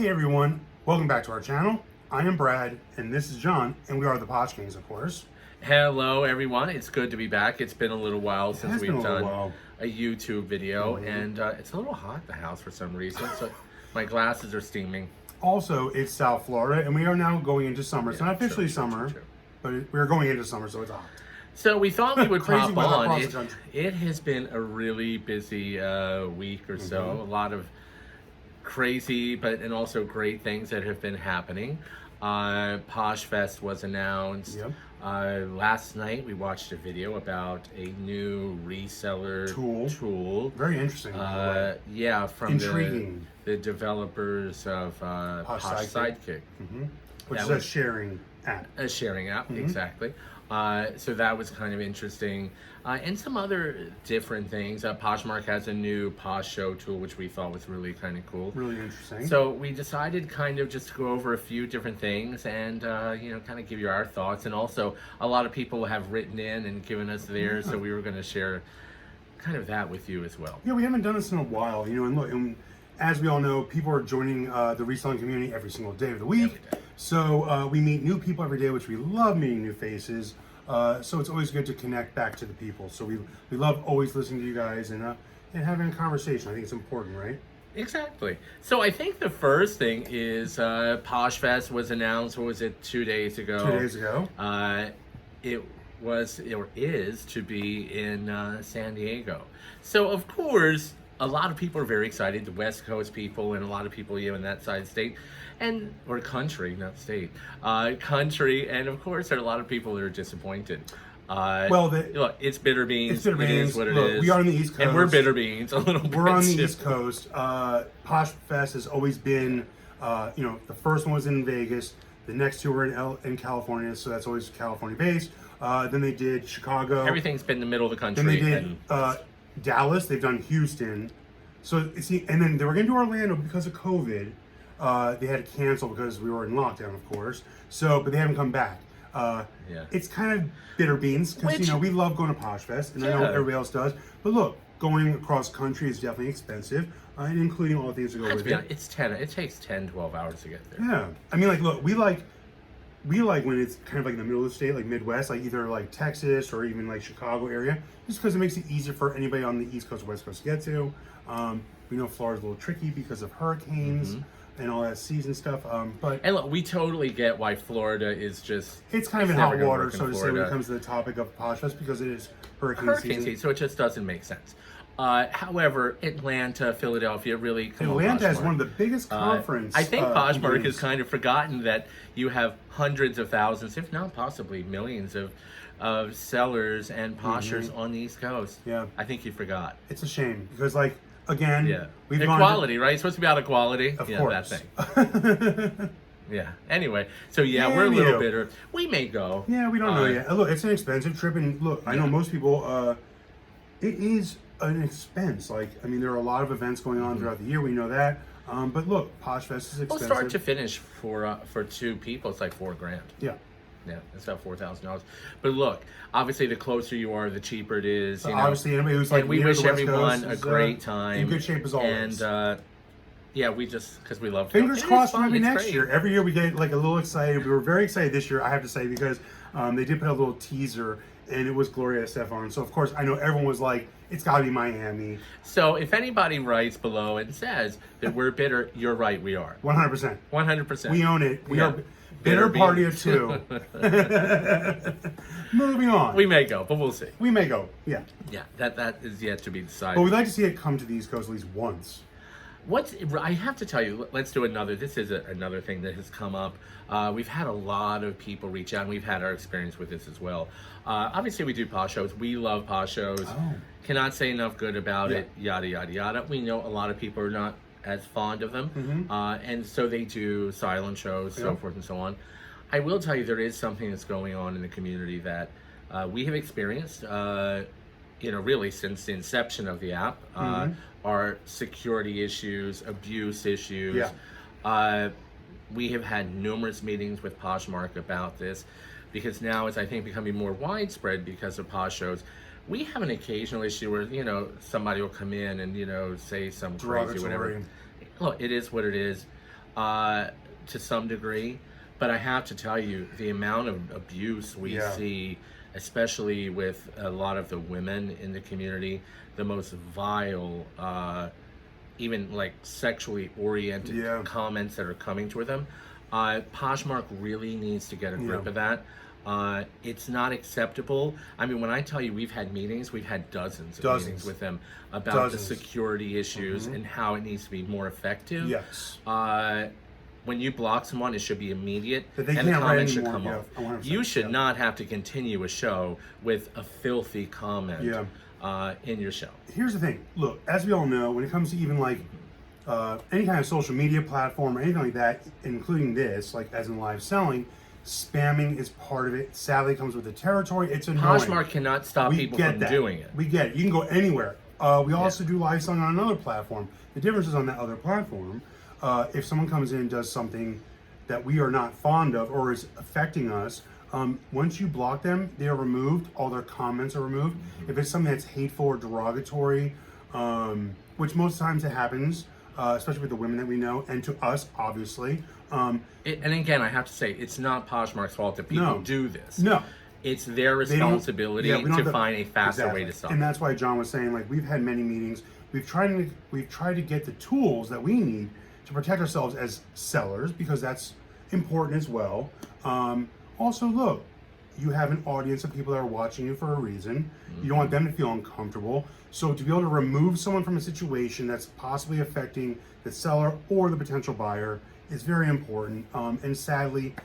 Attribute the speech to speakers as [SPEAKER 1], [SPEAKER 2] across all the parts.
[SPEAKER 1] Hey everyone, welcome back to our channel. I am Brad, and this is John, and we are the Posh Kings, of course.
[SPEAKER 2] Hello everyone, it's good to be back. It's been a little while since we've done a YouTube video, and it's a little hot in the house for some reason, so my glasses are steaming.
[SPEAKER 1] Also, it's South Florida, and we are now going into summer. It's not officially summer, but we're going into summer, so it's hot.
[SPEAKER 2] So we thought we would pop on.
[SPEAKER 1] It
[SPEAKER 2] has been a really busy week or so. A lot of crazy and also great things that have been happening. Posh Fest was announced.
[SPEAKER 1] Yep.
[SPEAKER 2] Last night we watched a video about a new reseller tool.
[SPEAKER 1] Very interesting.
[SPEAKER 2] Yeah, from
[SPEAKER 1] intriguing.
[SPEAKER 2] The developers of Posh Sidekick.
[SPEAKER 1] Which is a sharing app.
[SPEAKER 2] A sharing app, exactly. So that was kind of interesting. And some other different things. Poshmark has a new Posh Show tool, which we thought was really kind of cool.
[SPEAKER 1] Really interesting.
[SPEAKER 2] So we decided kind of just to go over a few different things and, kind of give you our thoughts. And also, a lot of people have written in and given us theirs, so we were going to share kind of that with you as well.
[SPEAKER 1] Yeah, we haven't done this in a while, and look, as we all know, people are joining the reselling community every single day of the week. So we meet new people every day, which we love meeting new faces. So it's always good to connect back to the people. So we love always listening to you guys and having a conversation. I think it's important, right?
[SPEAKER 2] Exactly. So I think the first thing is Posh Fest was announced, what was it, 2 days ago?
[SPEAKER 1] 2 days ago.
[SPEAKER 2] It was, or is, to be in San Diego. So of course, a lot of people are very excited, the West Coast people and a lot of people in that side of the state, or country, not state, country, and of course there are a lot of people that are disappointed. Look, it's bitter beans.
[SPEAKER 1] It's bitter beans.
[SPEAKER 2] It is what it is.
[SPEAKER 1] We are on the East Coast.
[SPEAKER 2] And we're bitter beans a little bit.
[SPEAKER 1] We're on the East Coast. Posh Fest has always been, the first one was in Vegas. The next two were in California, so that's always California based. Then they did Chicago.
[SPEAKER 2] Everything's been in the middle of the country.
[SPEAKER 1] Then they did Dallas. They've done Houston. So and then they were going to do Orlando because of COVID. They had to cancel because we were in lockdown, of course. So, but they haven't come back. It's kind of bitter beans because we love going to Posh Fest, and I know everybody else does. But look, going across country is definitely expensive, and including all the things that go with it.
[SPEAKER 2] It takes 10, 12 hours to get there.
[SPEAKER 1] Yeah, I mean, look, we like when it's kind of like in the middle of the state, like Midwest, like either like Texas or even like Chicago area, just because it makes it easier for anybody on the East Coast or West Coast to get to. We know Florida's a little tricky because of hurricanes and all that season stuff. And
[SPEAKER 2] look, we totally get why Florida is just...
[SPEAKER 1] It's kind of in hot water, so to say, when it comes to the topic of Posh Fest, because it is hurricane season.
[SPEAKER 2] So it just doesn't make sense. However, Atlanta, Philadelphia really come on.
[SPEAKER 1] Atlanta has one of the biggest conferences.
[SPEAKER 2] I think Poshmark has kind of forgotten that you have hundreds of thousands, if not possibly millions of sellers and poshers on the East Coast.
[SPEAKER 1] Yeah.
[SPEAKER 2] I think you forgot.
[SPEAKER 1] It's a shame, because again, we've
[SPEAKER 2] equality, right? It's supposed to be about equality.
[SPEAKER 1] Of course.
[SPEAKER 2] That thing. Yeah. Anyway, so we're a little bitter. We may go.
[SPEAKER 1] Yeah, we don't know yet. Look, it's an expensive trip, and look, I know most people. It is an expense. There are a lot of events going on throughout the year. We know that. But look, Posh Fest is expensive.
[SPEAKER 2] Well, start to finish for two people, it's like $4,000. Yeah. Yeah, it's about $4,000. But look, obviously, the closer you are, the cheaper it is.
[SPEAKER 1] Obviously, anybody who's
[SPEAKER 2] and we wish everyone a great time.
[SPEAKER 1] In good shape as always.
[SPEAKER 2] And we just because we love.
[SPEAKER 1] Fingers crossed for maybe next year. Every year we get a little excited. We were very excited this year, I have to say, because they did put a little teaser, and it was Gloria Estefan. So of course, I know everyone was like, it's got to be Miami.
[SPEAKER 2] So if anybody writes below and says that we're bitter, you're right. We are
[SPEAKER 1] 100%.
[SPEAKER 2] 100%.
[SPEAKER 1] We own it. We are. Bitter party of two. Moving on.
[SPEAKER 2] We may go, but we'll see.
[SPEAKER 1] We may go, yeah.
[SPEAKER 2] Yeah, that is yet to be decided.
[SPEAKER 1] But we'd like to see it come to the East Coast at least once.
[SPEAKER 2] I have to tell you, let's do another. This is another thing that has come up. We've had a lot of people reach out, and we've had our experience with this as well. Obviously, we do Posh shows. We love Posh shows. Cannot say enough good about it, yada, yada, yada. We know a lot of people are not as fond of them, and so they do silent shows, so forth and so on. I will tell you, there is something that's going on in the community that we have experienced, really since the inception of the app, are security issues, abuse issues. We have had numerous meetings with Poshmark about this, because now it's, I think, becoming more widespread because of Posh shows. We have an occasional issue where, somebody will come in and, say some crazy whatever. Look, it is what it is. to some degree. But I have to tell you, the amount of abuse we
[SPEAKER 1] Yeah.
[SPEAKER 2] see, especially with a lot of the women in the community, the most vile, even like sexually oriented
[SPEAKER 1] Yeah.
[SPEAKER 2] comments that are coming toward them. Poshmark really needs to get a grip
[SPEAKER 1] Yeah.
[SPEAKER 2] of that. It's not acceptable. I mean, when I tell you we've had meetings, we've had dozens of meetings with them about the security issues and how it needs to be more effective.
[SPEAKER 1] Yes.
[SPEAKER 2] When you block someone, it should be immediate,
[SPEAKER 1] But they
[SPEAKER 2] and the
[SPEAKER 1] can't write
[SPEAKER 2] comments should
[SPEAKER 1] anymore.
[SPEAKER 2] come
[SPEAKER 1] Yeah,
[SPEAKER 2] off.
[SPEAKER 1] 100%,
[SPEAKER 2] You should
[SPEAKER 1] yeah.
[SPEAKER 2] not have to continue a show with a filthy comment in your show.
[SPEAKER 1] Here's the thing. Look, as we all know, when it comes to even like any kind of social media platform or anything like that, including this, like as in live selling, spamming is part of it. Sadly, it comes with the territory. It's annoying.
[SPEAKER 2] Poshmark cannot stop people from doing it.
[SPEAKER 1] We get it. You can go anywhere. We also do live selling on another platform. The difference is on that other platform, if someone comes in and does something that we are not fond of or is affecting us, once you block them, they are removed. All their comments are removed. If it's something that's hateful or derogatory, which most times it happens, especially with the women that we know, and to us, obviously.
[SPEAKER 2] And again, I have to say, it's not Poshmark's fault that people do this.
[SPEAKER 1] No.
[SPEAKER 2] It's their responsibility to find a faster way to stop
[SPEAKER 1] And
[SPEAKER 2] it.
[SPEAKER 1] that's why John was saying, like, we've had many meetings. We've tried to get the tools that we need to protect ourselves as sellers, because that's important as well. Also, look, you have an audience of people that are watching you for a reason. You don't want them to feel uncomfortable. So to be able to remove someone from a situation that's possibly affecting the seller or the potential buyer is very important. And sadly,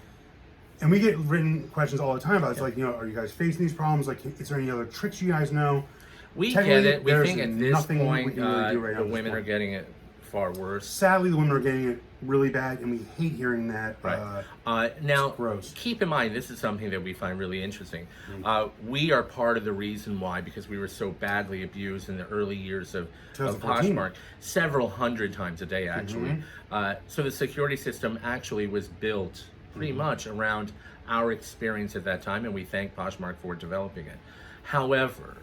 [SPEAKER 1] and we get written questions all the time about it. It's like, are you guys facing these problems? Like, is there any other tricks you guys know?
[SPEAKER 2] We get it. We think at this
[SPEAKER 1] nothing we
[SPEAKER 2] point,
[SPEAKER 1] can really do right now
[SPEAKER 2] the
[SPEAKER 1] at this
[SPEAKER 2] women
[SPEAKER 1] point.
[SPEAKER 2] are getting it far worse.
[SPEAKER 1] Sadly, the women are getting it really bad, and we hate hearing that.
[SPEAKER 2] Right. Now,
[SPEAKER 1] gross.
[SPEAKER 2] keep in mind, this is something that we find really interesting. We are part of the reason why, because we were so badly abused in the early years of
[SPEAKER 1] 2014.
[SPEAKER 2] Poshmark, several hundred times a day, actually. So the security system actually was built pretty much around our experience at that time, and we thank Poshmark for developing it. However,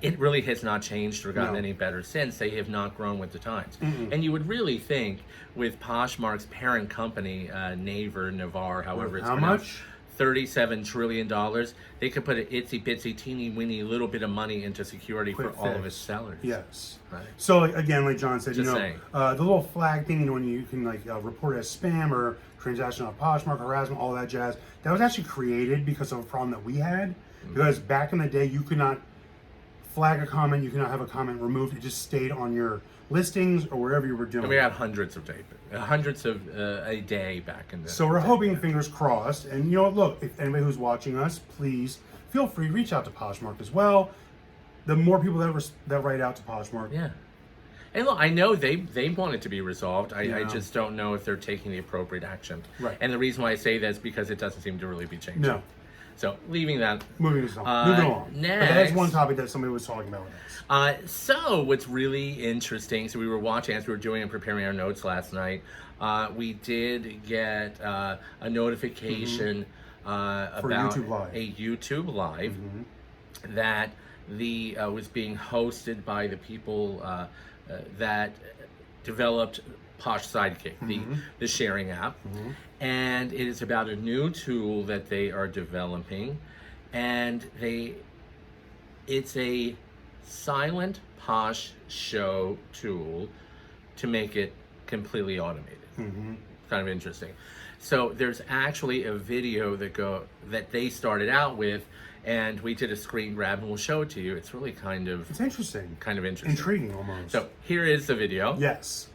[SPEAKER 2] it really has not changed or gotten any better since. They have not grown with the times. And you would really think with Poshmark's parent company, Navar, however it's pronounced,
[SPEAKER 1] much?
[SPEAKER 2] $37 trillion, they could put an itsy bitsy teeny weeny little bit of money into security for all of its sellers.
[SPEAKER 1] Yes.
[SPEAKER 2] Right.
[SPEAKER 1] So like, again, like John said,
[SPEAKER 2] Just saying.
[SPEAKER 1] the little flag thing, when you can like report it as spam or transaction on Poshmark, harassment, all that jazz, that was actually created because of a problem that we had. Because back in the day, you could not flag a comment, you could not have a comment removed. It just stayed on your listings or wherever you were doing.
[SPEAKER 2] And we had hundreds of a day back in the
[SPEAKER 1] So we're hoping, fingers crossed. And look, if anybody who's watching us, please feel free to reach out to Poshmark as well. The more people that write out to Poshmark.
[SPEAKER 2] Yeah. And look, I know they want it to be resolved. I just don't know if they're taking the appropriate action.
[SPEAKER 1] Right.
[SPEAKER 2] And the reason why I say that is because it doesn't seem to really be changing.
[SPEAKER 1] No.
[SPEAKER 2] So leaving that.
[SPEAKER 1] Moving along.
[SPEAKER 2] Next.
[SPEAKER 1] But that is one topic that somebody was talking about with us.
[SPEAKER 2] So what's really interesting, so we were watching as we were doing and preparing our notes last night, we did get a notification about
[SPEAKER 1] YouTube Live.
[SPEAKER 2] a YouTube Live that was being hosted by the people that developed Posh Sidekick, the sharing app. And it is about a new tool that they are developing, and it's a silent Posh show tool to make it completely automated. Kind of interesting. So there's actually a video that they started out with, and we did a screen grab and we'll show it to you. It's really
[SPEAKER 1] It's interesting.
[SPEAKER 2] kind of interesting.
[SPEAKER 1] Intriguing almost.
[SPEAKER 2] So here is the video.
[SPEAKER 1] Yes.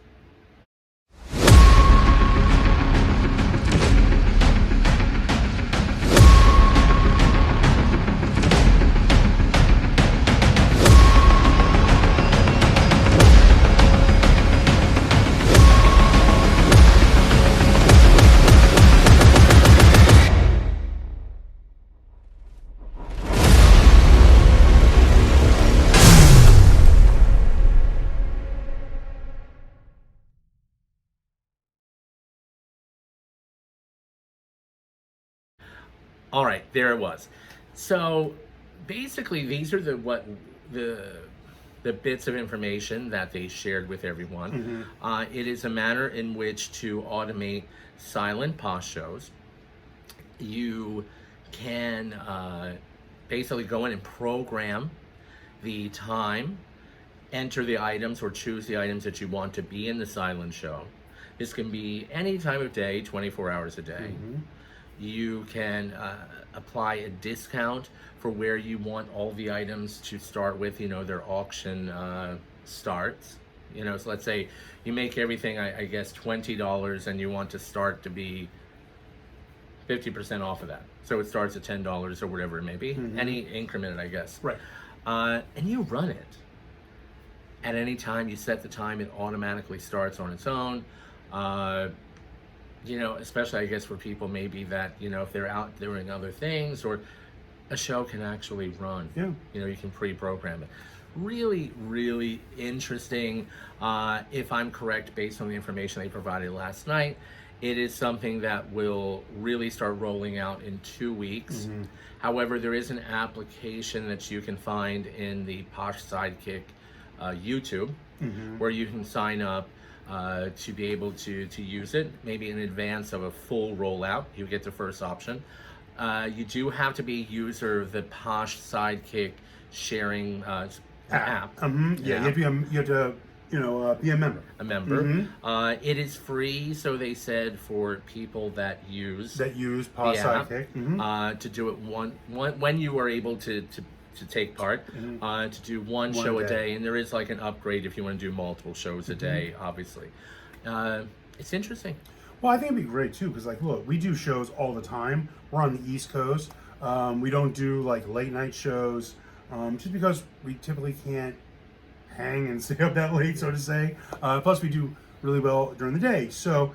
[SPEAKER 2] All right, there it was. So basically, these are the the bits of information that they shared with everyone. It is a manner in which to automate silent Posh shows. You can basically go in and program the time, enter the items or choose the items that you want to be in the silent show. This can be any time of day, 24 hours a day. You can apply a discount for where you want all the items to start with, their auction starts. So let's say you make everything, I guess, $20 and you want to start to be 50% off of that. So it starts at $10 or whatever it may be, any increment, I guess.
[SPEAKER 1] Right.
[SPEAKER 2] And you run it. At any time you set the time, it automatically starts on its own. Especially I guess for people maybe that, if they're out doing other things or a show can actually run.
[SPEAKER 1] Yeah.
[SPEAKER 2] You can pre-program it. Really, really interesting. If I'm correct, based on the information they provided last night, it is something that will really start rolling out in 2 weeks. However, there is an application that you can find in the Posh Sidekick YouTube where you can sign up to be able to use it, maybe in advance of a full rollout. You get the first option. You do have to be a user of the Posh Sidekick sharing app.
[SPEAKER 1] Yeah, you have to be a member.
[SPEAKER 2] A member. It is free, so they said, for people that use
[SPEAKER 1] Posh
[SPEAKER 2] the app,
[SPEAKER 1] Sidekick.
[SPEAKER 2] to do it when you are able to take part, to do one show a day, and there is like an upgrade if you want to do multiple shows a day, obviously. It's interesting.
[SPEAKER 1] Well, I think it'd be great too, because look, we do shows all the time. We're on the East Coast. We don't do late night shows, just because we typically can't hang and stay up that late, so to say. Plus, we do really well during the day. So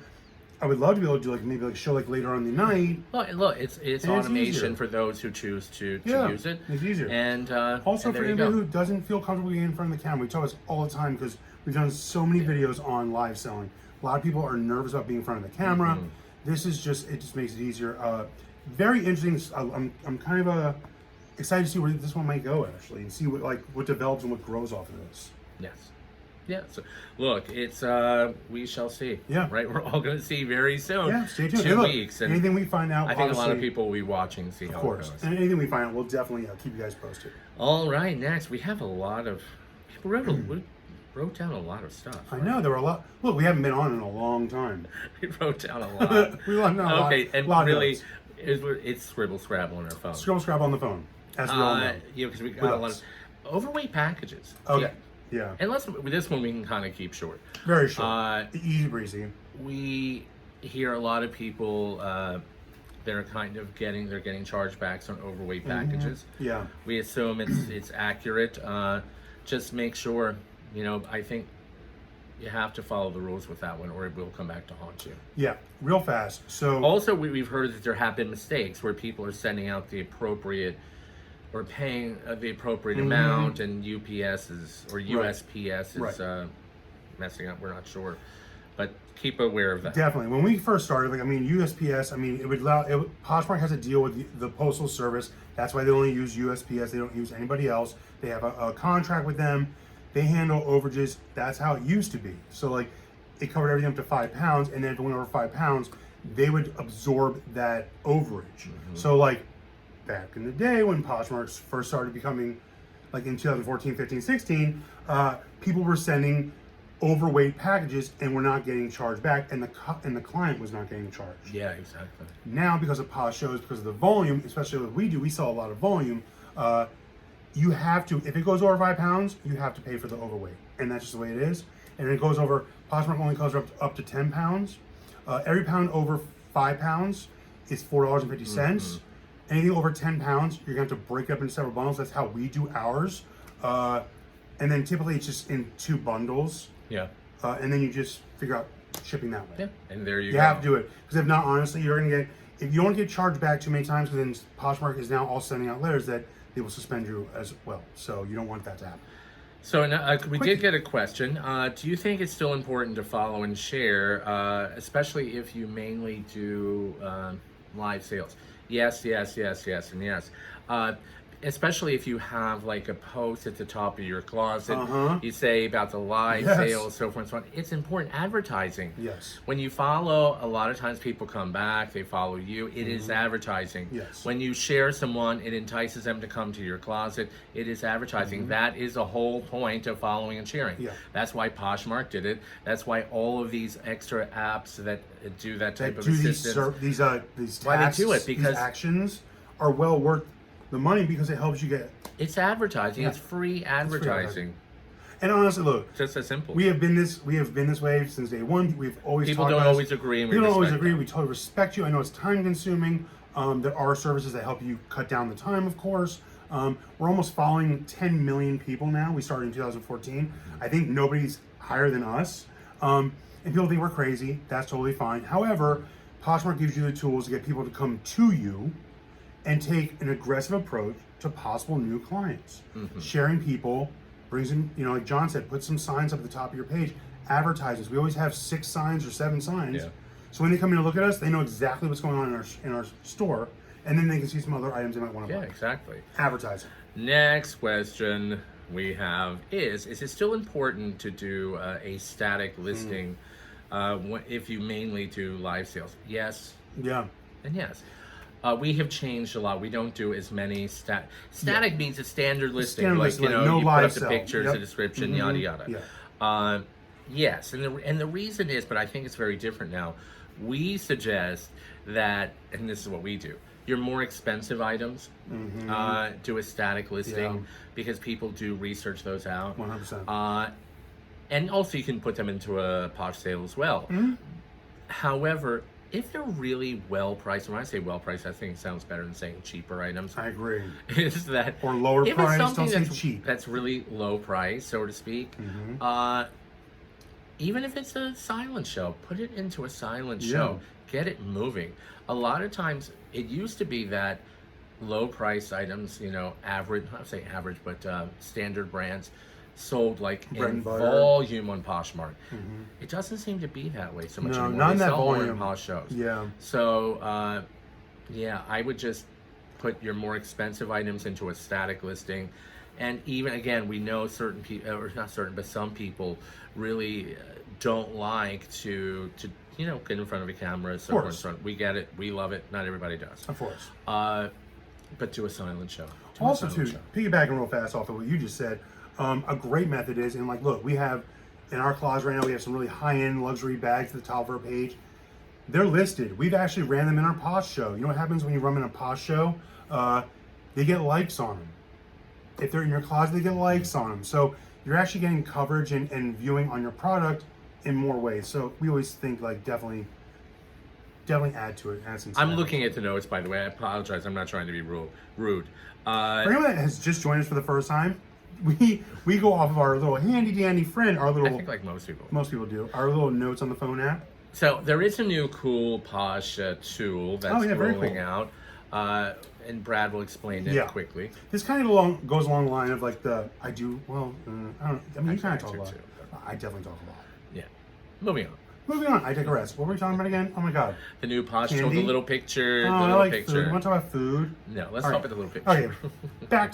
[SPEAKER 1] I would love to be able to do maybe a show later on in the night.
[SPEAKER 2] Well, look, it's automation for those who choose to use it.
[SPEAKER 1] It's easier.
[SPEAKER 2] And
[SPEAKER 1] also
[SPEAKER 2] and
[SPEAKER 1] for anybody who doesn't feel comfortable getting in front of the camera, we talk about this all the time because we've done so many videos on live selling. A lot of people are nervous about being in front of the camera. This is it just makes it easier. Very interesting. I'm kind of excited to see where this one might go actually, and see what develops and what grows off of this.
[SPEAKER 2] Yes. Yeah. So look, it's we shall see.
[SPEAKER 1] Yeah.
[SPEAKER 2] Right. We're all going to see very soon.
[SPEAKER 1] Yeah. Stay tuned.
[SPEAKER 2] 2 weeks. And
[SPEAKER 1] anything we find out,
[SPEAKER 2] I think a lot of people will be watching, see how
[SPEAKER 1] of course.
[SPEAKER 2] it goes.
[SPEAKER 1] And anything we find out, we'll definitely keep you guys posted.
[SPEAKER 2] All right. Next, we have a lot of people wrote down a lot of stuff.
[SPEAKER 1] I know there were a lot. Look, we haven't been on in a long time.
[SPEAKER 2] We wrote down a lot.
[SPEAKER 1] We wrote down a lot.
[SPEAKER 2] Okay, and
[SPEAKER 1] lot
[SPEAKER 2] really, it's scribble scrabble on our phone.
[SPEAKER 1] Scribble scrabble on the phone, as we all know.
[SPEAKER 2] Yeah, because we got a lot of overweight packages.
[SPEAKER 1] Okay. Yeah.
[SPEAKER 2] And this one we can kind of keep short.
[SPEAKER 1] Very short. Easy breezy.
[SPEAKER 2] We hear a lot of people they're getting chargebacks on overweight packages.
[SPEAKER 1] Yeah.
[SPEAKER 2] We assume it's accurate. Just make sure, I think you have to follow the rules with that one, or it will come back to haunt you.
[SPEAKER 1] Yeah, real fast. So
[SPEAKER 2] also, we've heard that there have been mistakes where people are sending out the appropriate or paying the appropriate amount, and UPS or USPS is messing up. We're not sure, but keep aware of that.
[SPEAKER 1] Definitely. When we first started, USPS, it would allow. Poshmark has a deal with the Postal Service. That's why they only use USPS. They don't use anybody else. They have a contract with them. They handle overages. That's how it used to be. So it covered everything up to 5 pounds, and then if it went over 5 pounds, they would absorb that overage. So back in the day when Poshmark first started becoming, in 2014, 15, 16, people were sending overweight packages and were not getting charged back, and the client was not getting charged.
[SPEAKER 2] Yeah, exactly.
[SPEAKER 1] Now, because of Posh shows, because of the volume, especially what we sell a lot of volume. You have to, if it goes over 5 pounds, you have to pay for the overweight, and that's just the way it is. And it goes over. Poshmark only covers up to 10 pounds. Every pound over 5 pounds is $4.50. Anything over 10 pounds, you're gonna have to break up into several bundles. That's how we do ours. And then typically it's just in 2 bundles.
[SPEAKER 2] Yeah.
[SPEAKER 1] And then you just figure out shipping that way.
[SPEAKER 2] Yeah. And there you
[SPEAKER 1] go. You have to do it, because if not, honestly, you're gonna get, if you don't get charged back too many times, because then Poshmark is now all sending out letters that they will suspend you as well. So you don't want that to happen.
[SPEAKER 2] So we did get a question. Do you think it's still important to follow and share, especially if you mainly do live sales? Yes, and yes. especially if you have like a post at the top of your closet,
[SPEAKER 1] Uh-huh.
[SPEAKER 2] you say about the live
[SPEAKER 1] Yes.
[SPEAKER 2] sales, so forth and so on. It's important advertising.
[SPEAKER 1] Yes.
[SPEAKER 2] When you follow, a lot of times people come back, they follow you. It is advertising.
[SPEAKER 1] Yes.
[SPEAKER 2] When you share someone, it entices them to come to your closet. It is advertising. That is the whole point of following and sharing.
[SPEAKER 1] Yeah.
[SPEAKER 2] That's why Poshmark did it. That's why all of these extra apps that do that type of
[SPEAKER 1] Do
[SPEAKER 2] assistance.
[SPEAKER 1] these tasks,
[SPEAKER 2] Why they do it, because
[SPEAKER 1] these actions are well worth the money because it helps you get.
[SPEAKER 2] it's advertising.
[SPEAKER 1] Yeah.
[SPEAKER 2] It's free advertising.
[SPEAKER 1] And honestly, look,
[SPEAKER 2] Just as simple.
[SPEAKER 1] we have been this way since day one. We've always
[SPEAKER 2] People
[SPEAKER 1] talked
[SPEAKER 2] don't
[SPEAKER 1] about
[SPEAKER 2] always agree, and we
[SPEAKER 1] People don't always
[SPEAKER 2] respect
[SPEAKER 1] agree.
[SPEAKER 2] that.
[SPEAKER 1] We totally respect you. I know it's time consuming. There are services that help you cut down the time, of course. We're almost following 10 million people now. We started in 2014. I think nobody's higher than us. And people think we're crazy. That's totally fine. However, Poshmark gives you the tools to get people to come to you and take an aggressive approach to possible new clients. Sharing people brings in, like John said, put some signs up at the top of your page. Advertisements. We always have 6 signs or 7 signs.
[SPEAKER 2] Yeah.
[SPEAKER 1] So when they come in and look at us, they know exactly what's going on in our store, and then they can see some other items they might want to
[SPEAKER 2] Yeah,
[SPEAKER 1] buy.
[SPEAKER 2] exactly.
[SPEAKER 1] Advertising.
[SPEAKER 2] Next question we have is it still important to do a static listing if you mainly do live sales? Yes
[SPEAKER 1] Yeah.
[SPEAKER 2] and yes. We have changed a lot. We don't do as many static means a standard listing,
[SPEAKER 1] Standard
[SPEAKER 2] like
[SPEAKER 1] listing, like no
[SPEAKER 2] you put
[SPEAKER 1] live
[SPEAKER 2] up the
[SPEAKER 1] sell.
[SPEAKER 2] pictures,
[SPEAKER 1] Yep.
[SPEAKER 2] the description, yada yada.
[SPEAKER 1] Yeah.
[SPEAKER 2] Yes, and the reason is, but I think it's very different now. We suggest that, and this is what we do. Your more expensive items, do a static listing
[SPEAKER 1] Yeah.
[SPEAKER 2] because people do research those out.
[SPEAKER 1] 100%.
[SPEAKER 2] And also you can put them into a Posh sale as well. However, if they're really well priced, and when I say well priced, I think it sounds better than saying cheaper items.
[SPEAKER 1] I agree.
[SPEAKER 2] Is that
[SPEAKER 1] Or lower
[SPEAKER 2] if
[SPEAKER 1] price,
[SPEAKER 2] it's something
[SPEAKER 1] don't say
[SPEAKER 2] that's,
[SPEAKER 1] cheap.
[SPEAKER 2] that's really low price, so to speak. Even if it's a silent show, put it into a silent show. Get it moving. A lot of times, it used to be that low price items, average, not say average, but standard brands, sold like
[SPEAKER 1] Bread
[SPEAKER 2] in
[SPEAKER 1] and butter.
[SPEAKER 2] volume on Poshmark. It doesn't seem to be that way so much
[SPEAKER 1] No,
[SPEAKER 2] anymore.
[SPEAKER 1] not in
[SPEAKER 2] They
[SPEAKER 1] that
[SPEAKER 2] sell more
[SPEAKER 1] volume.
[SPEAKER 2] in Posh shows.
[SPEAKER 1] Yeah.
[SPEAKER 2] So, I would just put your more expensive items into a static listing. And even, again, we know certain people, or not certain, but some people really don't like to get in front of a camera. So
[SPEAKER 1] Of course.
[SPEAKER 2] we get it. We love it. Not everybody does.
[SPEAKER 1] Of course.
[SPEAKER 2] But do a silent show. Do a
[SPEAKER 1] Also,
[SPEAKER 2] silent
[SPEAKER 1] too,
[SPEAKER 2] show.
[SPEAKER 1] piggybacking real fast off of what you just said, a great method is, and like, look, we have in our closet right now, we have some really high-end luxury bags at the top of our page. They're listed. We've actually ran them in our Posh show. You know what happens when you run in a Posh show? They get likes on them. If they're in your closet, they get likes on them. So you're actually getting coverage and viewing on your product in more ways. So we always think like definitely add to it. Add some
[SPEAKER 2] I'm
[SPEAKER 1] stuff.
[SPEAKER 2] looking at the notes, by the way. I apologize. I'm not trying to be rude.
[SPEAKER 1] For anyone that has just joined us for the first time, we go off of our little handy dandy friend, our
[SPEAKER 2] I
[SPEAKER 1] little,
[SPEAKER 2] think like most people.
[SPEAKER 1] most people do, our little notes on the phone app.
[SPEAKER 2] So there is a new cool Posh tool that's
[SPEAKER 1] very
[SPEAKER 2] rolling
[SPEAKER 1] cool.
[SPEAKER 2] out, and Brad will explain it
[SPEAKER 1] Yeah.
[SPEAKER 2] quickly.
[SPEAKER 1] This kind of goes along the line of like I mean, you kind of talk a
[SPEAKER 2] do
[SPEAKER 1] lot.
[SPEAKER 2] too.
[SPEAKER 1] I definitely talk a lot.
[SPEAKER 2] Yeah. Moving on.
[SPEAKER 1] Moving on, I digress. What were we talking about again? Oh my god.
[SPEAKER 2] The new Posh tool,
[SPEAKER 1] Candy?
[SPEAKER 2] the little picture,
[SPEAKER 1] Oh,
[SPEAKER 2] the
[SPEAKER 1] I
[SPEAKER 2] little
[SPEAKER 1] like
[SPEAKER 2] picture.
[SPEAKER 1] food. You want to talk about food?
[SPEAKER 2] No, let's
[SPEAKER 1] All
[SPEAKER 2] talk
[SPEAKER 1] right.
[SPEAKER 2] about the little picture.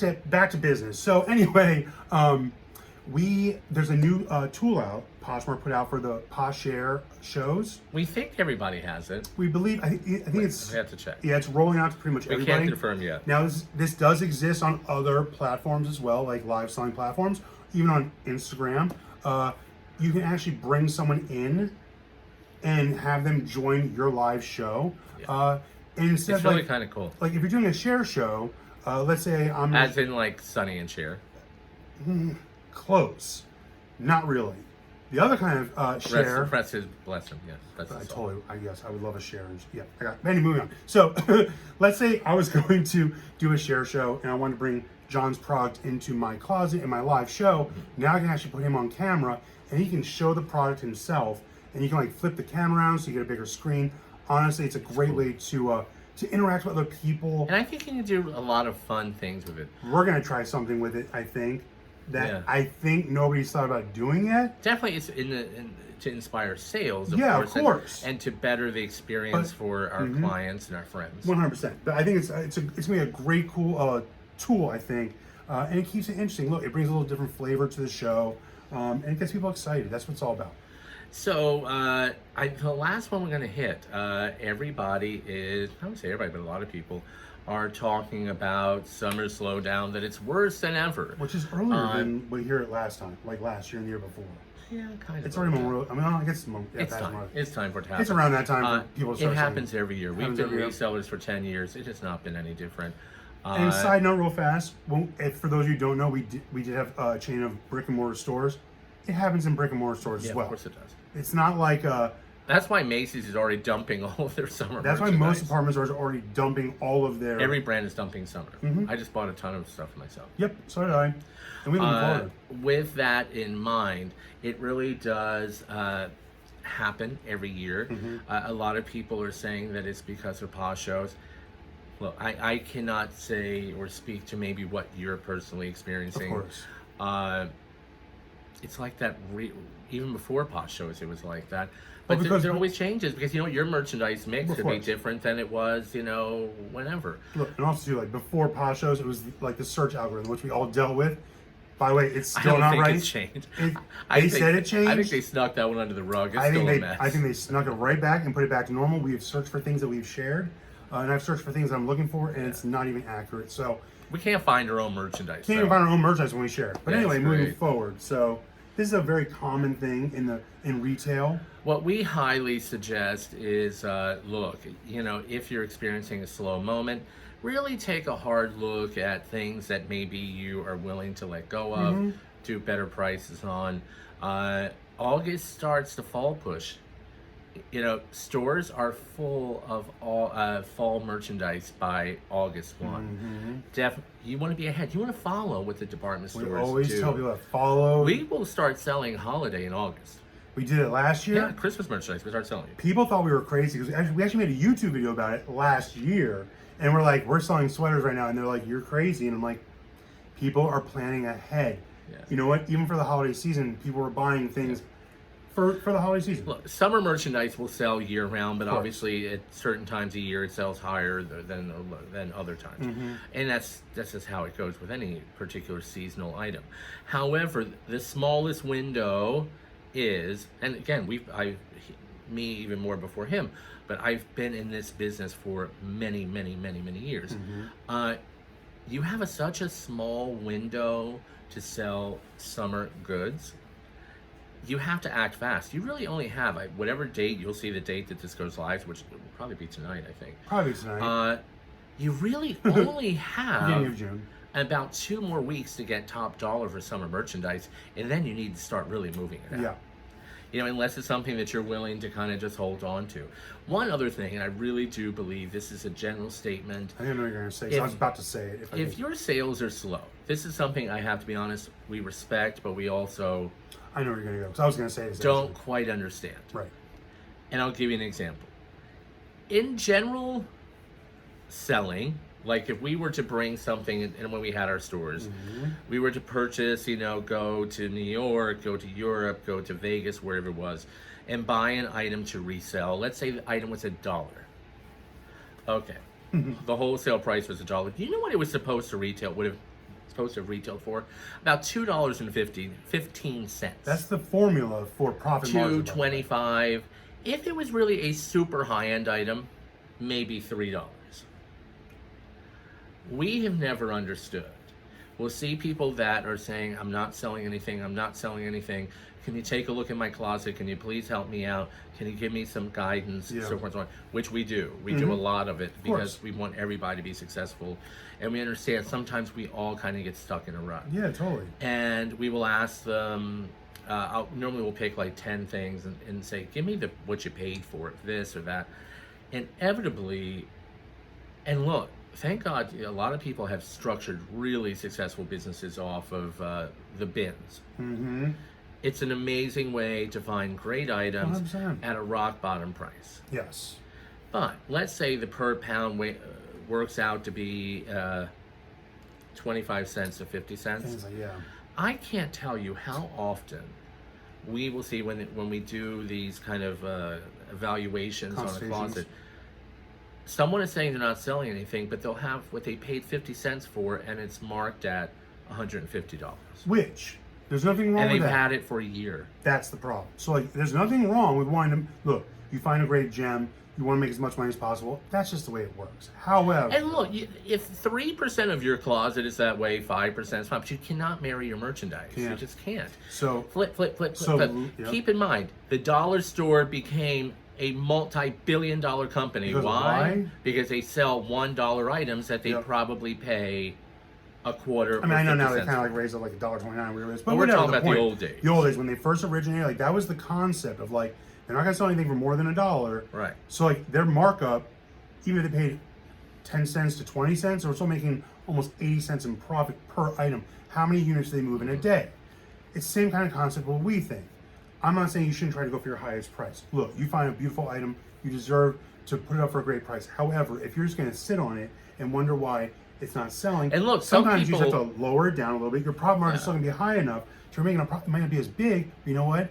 [SPEAKER 1] Okay, back to business. So anyway, there's a new tool out. Poshmark put out for the Posh Share shows.
[SPEAKER 2] We think everybody has it.
[SPEAKER 1] We believe. I think it's.
[SPEAKER 2] We have to check.
[SPEAKER 1] Yeah, it's rolling out to pretty much
[SPEAKER 2] We
[SPEAKER 1] everybody.
[SPEAKER 2] can't confirm yet.
[SPEAKER 1] Now this does exist on other platforms as well, like live selling platforms, even on Instagram. You can actually bring someone in and have them join your live show. And instead
[SPEAKER 2] It's
[SPEAKER 1] of
[SPEAKER 2] really kind of cool.
[SPEAKER 1] like if you're doing a share show, let's say I'm
[SPEAKER 2] As in like Sonny and Cher.
[SPEAKER 1] close, not really. The other kind of share.
[SPEAKER 2] Rest his blessing. Yes, that's
[SPEAKER 1] I
[SPEAKER 2] his song.
[SPEAKER 1] guess I would love a share. Yeah, I got. Anyway, moving on. So, let's say I was going to do a share show and I wanted to bring John's product into my closet in my live show. Now I can actually put him on camera and he can show the product himself, and you can like flip the camera around so you get a bigger screen. Honestly, it's a great way to interact with other people.
[SPEAKER 2] And I think you can do a lot of fun things with it.
[SPEAKER 1] We're gonna try something with it. I think that
[SPEAKER 2] Yeah.
[SPEAKER 1] I think nobody's thought about doing yet.
[SPEAKER 2] Definitely, it's to inspire sales, of
[SPEAKER 1] Yeah, of
[SPEAKER 2] course, and-
[SPEAKER 1] course.
[SPEAKER 2] and to better the experience
[SPEAKER 1] But-
[SPEAKER 2] for our clients and our friends.
[SPEAKER 1] 100%. But I think it's gonna be a great, cool tool, I think, and it keeps it interesting. Look, it brings a little different flavor to the show, and it gets people excited. That's what it's all about.
[SPEAKER 2] So the last one we're going to hit, everybody is, I don't say everybody, but a lot of people are talking about summer slowdown, that it's worse than ever.
[SPEAKER 1] Which is earlier than we hear it last time, like last year and the year before.
[SPEAKER 2] Yeah, kind of.
[SPEAKER 1] It's already Memorial. I mean, I guess
[SPEAKER 2] it's time. It's time for it to happen.
[SPEAKER 1] It's around that time for people to start
[SPEAKER 2] It
[SPEAKER 1] saying,
[SPEAKER 2] happens every year. We've been resellers for 10 years. It has not been any different.
[SPEAKER 1] And side note, real fast, for those of you who don't know, we did have a chain of brick and mortar stores. It happens in brick and mortar stores as well.
[SPEAKER 2] Of course it does.
[SPEAKER 1] It's not like
[SPEAKER 2] that's why Macy's is already dumping all of their summer.
[SPEAKER 1] That's why most department stores are already dumping all of their.
[SPEAKER 2] Every brand is dumping summer. I just bought a ton of stuff for myself.
[SPEAKER 1] Yep, so did I. And we live in Florida.
[SPEAKER 2] With that in mind, it really does happen every year. A lot of people are saying that it's because of Posh shows. Look, I cannot say or speak to maybe what you're personally experiencing.
[SPEAKER 1] Of course.
[SPEAKER 2] It's like that even before Posh shows, it was like that. But there always changes because, you know, your merchandise mix could be different than it was, you know, whenever.
[SPEAKER 1] Look, and also, too, like before Posh shows, it was like the search algorithm, which we all dealt with. By the way, it's still not right.
[SPEAKER 2] It's changed.
[SPEAKER 1] They said it changed.
[SPEAKER 2] I think they snuck that one under the rug. It's still a mess.
[SPEAKER 1] I think they snuck it right back and put it back to normal. We have searched for things that we've shared, and I've searched for things that I'm looking for, and it's not even accurate. So
[SPEAKER 2] we can't find our own merchandise.
[SPEAKER 1] Can't even find our own merchandise when we share. But anyway, moving forward, so this is a very common thing in retail.
[SPEAKER 2] What we highly suggest is, look, you know, if you're experiencing a slow moment, really take a hard look at things that maybe you are willing to let go of, do better prices on. August starts the fall push. You know, stores are full of all fall merchandise by August 1. You want to be ahead. You want to follow what the department stores do.
[SPEAKER 1] We always tell people to follow.
[SPEAKER 2] We will start selling holiday in August.
[SPEAKER 1] We did it last year.
[SPEAKER 2] Yeah, Christmas merchandise. We start selling it.
[SPEAKER 1] People thought we were crazy because we actually made a YouTube video about it last year. And we're like, we're selling sweaters right now. And they're like, you're crazy. And I'm like, people are planning ahead. Yeah. You know what? Even for the holiday season, people were buying things for the holiday season.
[SPEAKER 2] Look, summer merchandise will sell year round, but obviously at certain times a year it sells higher than other times. And that's just how it goes with any particular seasonal item. However, the smallest window is, and again, me even more before him, but I've been in this business for many years. You have such a small window to sell summer goods. You have to act fast. You really only have whatever date, you'll see the date that this goes live, which will probably be tonight, I think.
[SPEAKER 1] Probably tonight.
[SPEAKER 2] You really only have
[SPEAKER 1] beginning of June.
[SPEAKER 2] About 2 more weeks to get top dollar for summer merchandise, and then you need to start really moving it out.
[SPEAKER 1] Yeah.
[SPEAKER 2] You know, unless it's something that you're willing to kind of just hold on to. One other thing, and I really do believe this is a general statement.
[SPEAKER 1] I didn't know what you're going to say, so I was about to say it.
[SPEAKER 2] If your sales are slow, this is something I have to be honest, we respect, but we also...
[SPEAKER 1] I know where you're going to go, because I was going to say this.
[SPEAKER 2] Don't quite understand.
[SPEAKER 1] Right.
[SPEAKER 2] And I'll give you an example. In general selling, like if we were to bring something, and when we had our stores, we were to purchase, you know, go to New York, go to Europe, go to Vegas, wherever it was, and buy an item to resell. Let's say the item was $1. Okay. The wholesale price was $1. Do you know what it was supposed to retail? Supposed to have retailed for about $2.15.
[SPEAKER 1] That's the formula for profit margin.
[SPEAKER 2] $2.25. If it was really a super high-end item, maybe $3. We have never understood. We'll see people that are saying, I'm not selling anything, I'm not selling anything. Can you take a look in my closet? Can you please help me out? Can you give me some guidance? So forth and so on. Which we do. We do a lot of it because we want everybody to be successful. And we understand sometimes we all kind of get stuck in a rut.
[SPEAKER 1] Yeah, totally.
[SPEAKER 2] And we will ask them, normally we'll pick like 10 things and say, give me what you paid for it, this or that. Inevitably, and look, thank God, a lot of people have structured really successful businesses off of the bins. It's an amazing way to find great items
[SPEAKER 1] 100%.
[SPEAKER 2] At a rock bottom price.
[SPEAKER 1] Yes.
[SPEAKER 2] But let's say the per pound works out to be 25 cents to 50 cents.
[SPEAKER 1] Yeah.
[SPEAKER 2] I can't tell you how often we will see when we do these kind of evaluations on a closet. someone is saying they're not selling anything, but they'll have what they paid 50 cents for, and it's marked at $150.
[SPEAKER 1] Which there's nothing wrong
[SPEAKER 2] And
[SPEAKER 1] with
[SPEAKER 2] they've
[SPEAKER 1] that.
[SPEAKER 2] had it for a year.
[SPEAKER 1] That's the problem. So like, there's nothing wrong with wanting to look. You find a great gem, you want to make as much money as possible. That's just the way it works. However,
[SPEAKER 2] And look, if 3% of your closet is that way, 5% is fine, but you cannot marry your merchandise. You
[SPEAKER 1] Can't.
[SPEAKER 2] just can't.
[SPEAKER 1] so
[SPEAKER 2] Flip, flip, flip,
[SPEAKER 1] So,
[SPEAKER 2] flip, flip.
[SPEAKER 1] yep.
[SPEAKER 2] Keep in mind, the dollar store became a multi-billion-dollar company.
[SPEAKER 1] Because
[SPEAKER 2] Why?
[SPEAKER 1] why?
[SPEAKER 2] Because they sell $1 items that they
[SPEAKER 1] Yep.
[SPEAKER 2] probably pay a quarter.
[SPEAKER 1] I mean, I know now they
[SPEAKER 2] 50
[SPEAKER 1] kind of
[SPEAKER 2] cents
[SPEAKER 1] like raised it like $1.29, whatever it is. But
[SPEAKER 2] But we're
[SPEAKER 1] whatever,
[SPEAKER 2] talking about the
[SPEAKER 1] point.
[SPEAKER 2] old days.
[SPEAKER 1] The old days when they first originated, like that was the concept of like they're not gonna sell anything for more than $1.
[SPEAKER 2] Right.
[SPEAKER 1] So like their markup, even if they paid 10 cents to 20 cents, they're still making almost 80 cents in profit per item. How many units do they move in a day? It's the same kind of concept of what we think. I'm not saying you shouldn't try to go for your highest price. Look, you find a beautiful item, you deserve to put it up for a great price. However, if you're just gonna sit on it and wonder why it's not selling,
[SPEAKER 2] And look, some
[SPEAKER 1] sometimes you just
[SPEAKER 2] people-
[SPEAKER 1] have to lower it down a little bit. Your profit margin is
[SPEAKER 2] Yeah.
[SPEAKER 1] still gonna be high enough to making a profit. It might not be as big, but you know what?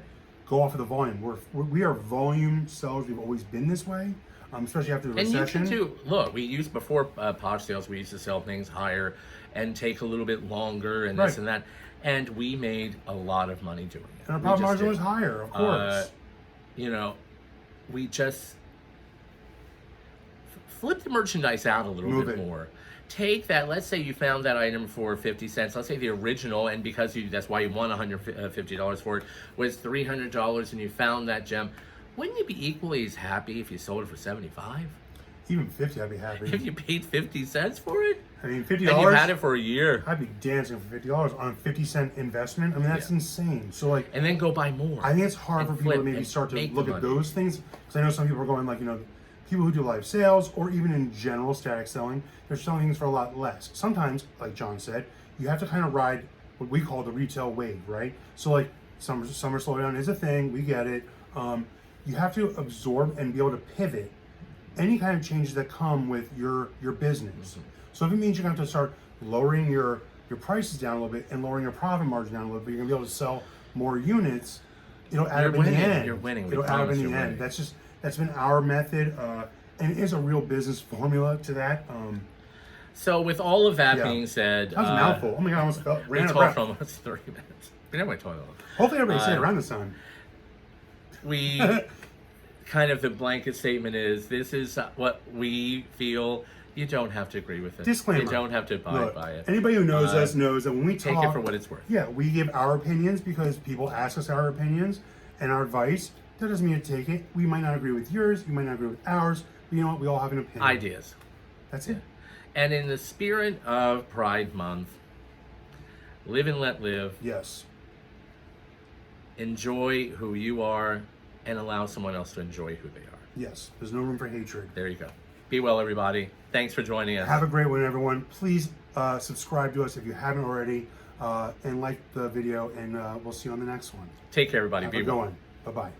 [SPEAKER 1] Go off of the volume. We are volume sellers. We've always been this way, especially after the
[SPEAKER 2] And you
[SPEAKER 1] recession.
[SPEAKER 2] can do, look, we used before Posh sales, we used to sell things higher and take a little bit longer and this
[SPEAKER 1] Right.
[SPEAKER 2] and that. And we made a lot of money doing it.
[SPEAKER 1] And our
[SPEAKER 2] We
[SPEAKER 1] profit
[SPEAKER 2] just
[SPEAKER 1] margin
[SPEAKER 2] did.
[SPEAKER 1] was higher, of course.
[SPEAKER 2] You know, we just flip the merchandise out a little
[SPEAKER 1] Move
[SPEAKER 2] bit
[SPEAKER 1] it.
[SPEAKER 2] more. Take that, let's say you found that item for 50 cents. Let's say the original, and because that's why you won $150 for it, was $300 and you found that gem. Wouldn't you be equally as happy if you sold it for 75?
[SPEAKER 1] Even 50, I'd be happy.
[SPEAKER 2] If you paid 50 cents for it?
[SPEAKER 1] I mean,
[SPEAKER 2] And
[SPEAKER 1] $50.
[SPEAKER 2] you had it for a year.
[SPEAKER 1] I'd be dancing for $50 on a 50-cent investment. I mean, that's
[SPEAKER 2] Yeah.
[SPEAKER 1] insane. So like,
[SPEAKER 2] And then go buy more.
[SPEAKER 1] I think it's hard
[SPEAKER 2] And
[SPEAKER 1] for people to
[SPEAKER 2] flip
[SPEAKER 1] maybe
[SPEAKER 2] and
[SPEAKER 1] start to
[SPEAKER 2] make the
[SPEAKER 1] look at
[SPEAKER 2] money.
[SPEAKER 1] those things, because I know some people are going like, people who do live sales or even in general static selling, they're selling things for a lot less. Sometimes, like John said, you have to kind of ride what we call the retail wave, right? So like summer slowdown is a thing. We get it. You have to absorb and be able to pivot any kind of changes that come with your business.
[SPEAKER 2] Mm-hmm.
[SPEAKER 1] So if it means you're going to have to start lowering your prices down a little bit and lowering your profit margin down a little bit, you're going to be able to sell more units. It'll add
[SPEAKER 2] You're
[SPEAKER 1] up in the
[SPEAKER 2] winning.
[SPEAKER 1] end.
[SPEAKER 2] You're winning. We
[SPEAKER 1] It'll add up
[SPEAKER 2] promise
[SPEAKER 1] in the
[SPEAKER 2] you're
[SPEAKER 1] end.
[SPEAKER 2] winning.
[SPEAKER 1] That's been our method, and it is a real business formula to that.
[SPEAKER 2] So with all of that
[SPEAKER 1] Yeah.
[SPEAKER 2] being said,
[SPEAKER 1] That was a mouthful. Oh my god, I almost
[SPEAKER 2] we
[SPEAKER 1] ran out of
[SPEAKER 2] talked
[SPEAKER 1] breath.
[SPEAKER 2] for almost 30 minutes. We never went toilet.
[SPEAKER 1] Hopefully everybody said it
[SPEAKER 2] Uh,
[SPEAKER 1] around this time.
[SPEAKER 2] We kind of the blanket statement is this is what we feel. You don't have to agree with it.
[SPEAKER 1] Disclaimer.
[SPEAKER 2] You don't have to abide
[SPEAKER 1] Look,
[SPEAKER 2] by it.
[SPEAKER 1] anybody who knows
[SPEAKER 2] Uh,
[SPEAKER 1] us knows that when we
[SPEAKER 2] Take
[SPEAKER 1] talk,
[SPEAKER 2] it for what it's worth.
[SPEAKER 1] yeah, we give our opinions because people ask us our opinions and our advice. That doesn't mean to take it. We might not agree with yours. You might not agree with ours. But you know what? We all have an opinion.
[SPEAKER 2] Ideas.
[SPEAKER 1] That's it.
[SPEAKER 2] And in the spirit of Pride Month, live and let live.
[SPEAKER 1] Yes.
[SPEAKER 2] Enjoy who you are and allow someone else to enjoy who they are.
[SPEAKER 1] Yes. There's no room for hatred.
[SPEAKER 2] There you go. Be well, everybody. Thanks for joining us.
[SPEAKER 1] Have a great one, everyone. Please subscribe to us if you haven't already, and like the video, and we'll see you on the next one.
[SPEAKER 2] Take care, everybody.
[SPEAKER 1] Have
[SPEAKER 2] Be
[SPEAKER 1] a good
[SPEAKER 2] well.
[SPEAKER 1] one. Bye-bye.